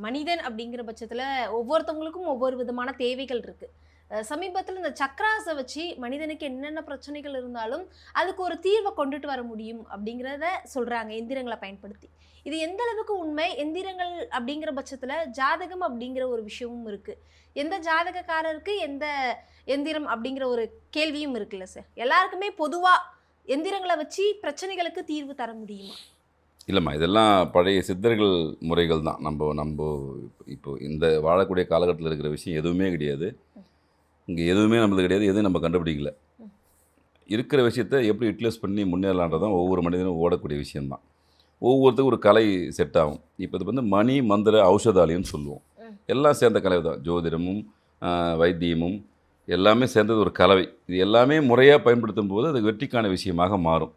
மனிதன் அப்படிங்கிற பட்சத்தில் ஒவ்வொருத்தவங்களுக்கும் ஒவ்வொரு விதமான தேவைகள் இருக்கு. சமீபத்தில் இந்த சக்ராஸை வச்சு மனிதனுக்கு என்னென்ன பிரச்சனைகள் இருந்தாலும் அதுக்கு ஒரு தீர்வை கொண்டுட்டு வர முடியும் அப்படிங்கிறத சொல்றாங்க எந்திரங்களை பயன்படுத்தி. இது எந்த அளவுக்கு உண்மை? எந்திரங்கள் அப்படிங்கிற பட்சத்தில் ஜாதகம் அப்படிங்கிற ஒரு விஷயமும் இருக்கு. எந்த ஜாதகக்காரருக்கு எந்த எந்திரம் அப்படிங்கிற ஒரு கேள்வியும் இருக்குல்ல சார். எல்லாருக்குமே பொதுவா எந்திரங்களை வச்சு பிரச்சனைகளுக்கு தீர்வு தர முடியுமா? இல்லைம்மா, இதெல்லாம் பழைய சித்தர்கள் முறைகள் தான். நம்ம இப்போ இந்த வாழக்கூடிய காலகட்டத்தில் இருக்கிற விஷயம் எதுவுமே கிடையாது. இங்கே எதுவுமே நம்மளுக்கு கிடையாது, எதுவும் நம்ம கண்டுபிடிக்கல. இருக்கிற விஷயத்தை எப்படி யூட்டிலைஸ் பண்ணி முன்னேறலான்றதான் ஒவ்வொரு மனிதனும் ஓடக்கூடிய விஷயந்தான். ஒவ்வொருத்துக்கும் ஒரு கலை செட் ஆகும். இப்போ இது வந்து மணி மந்திர ஔஷதாலயம்னு சொல்லுவோம். எல்லாம் சேர்ந்த கலை தான். ஜோதிடமும் வைத்தியமும் எல்லாமே சேர்ந்தது ஒரு கலவை. இது எல்லாமே முறையாக பயன்படுத்தும் போது அது வெற்றிக்கான விஷயமாக மாறும்.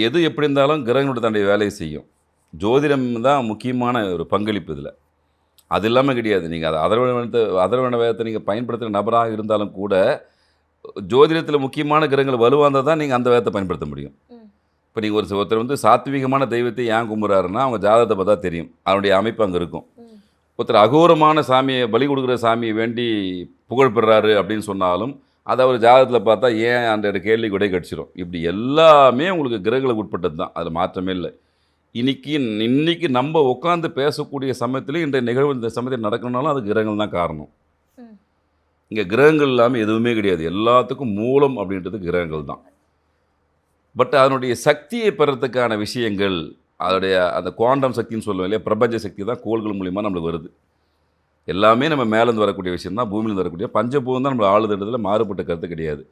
எது எப்படி இருந்தாலும் கிரகங்களோட தன்னுடைய வேலையை செய்யும். ஜோதிடம் தான் முக்கியமான ஒரு பங்களிப்பு இதில். அது இல்லாமல் கிடையாது. நீங்கள் அதை அதர்வண வேதத்தை நீங்கள் பயன்படுத்துகிற நபராக இருந்தாலும் கூட ஜோதிடத்தில் முக்கியமான கிரகங்கள் வலுவாந்தால் தான் நீங்கள் அந்த வேதத்தை பயன்படுத்த முடியும். இப்போ நீங்கள் ஒருத்தர் வந்து சாத்வீகமான தெய்வத்தை ஏன் கும்புறாருன்னா அவங்க ஜாதகத்தை பார்த்தா தெரியும், அதனுடைய அமைப்பு அங்கே இருக்கும். ஒருத்தர் அகோரமான சாமியை பலி கொடுக்குற சாமியை வேண்டி புகழ் பெறாரு அப்படின்னு சொன்னாலும் அதை அவர் ஜாதகத்தில் பார்த்தா ஏன் அந்த கேள்விக்கு விடை கிடச்சிரும். இப்படி எல்லாமே உங்களுக்கு கிரகங்களுக்கு உட்பட்டது தான், அதில் மாற்றமே இல்லை. இன்னைக்கு நம்ம உட்காந்து பேசக்கூடிய சமயத்துலேயும் இந்த நிகழ்வு இந்த சமயத்தில் நடக்கணும்னாலும் அது கிரகங்கள் தான் காரணம். இங்கே கிரகங்கள் இல்லாமல் எதுவுமே கிடையாது. எல்லாத்துக்கும் மூலம் அப்படின்றது கிரகங்கள் தான். பட் அதனுடைய சக்தியை பெறத்துக்கான விஷயங்கள், அதோடைய அந்த குவாண்டம் சக்தின்னு சொல்லுவோம் இல்லையா, பிரபஞ்ச சக்தி தான் கோள்கள் மூலிமா நம்மளுக்கு வருது. எல்லாமே நம்ம மேலேருந்து வரக்கூடிய விஷயம் தான், பூமியிலேருந்து வரக்கூடிய பஞ்சபூதம் தான் நம்மளை ஆளுதுன்றதுல மாறுபட்ட கருத்து கிடையாது.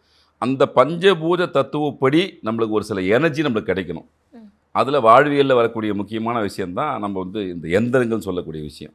அந்த பஞ்சபூத தத்துவப்படி நம்மளுக்கு ஒரு சில எனர்ஜி நம்மளுக்கு கிடைக்கணும். அதில் வாழ்வியலில் வரக்கூடிய முக்கியமான விஷயந்தான் நம்ம வந்து இந்த எந்திரங்கள் சொல்லக்கூடிய விஷயம்.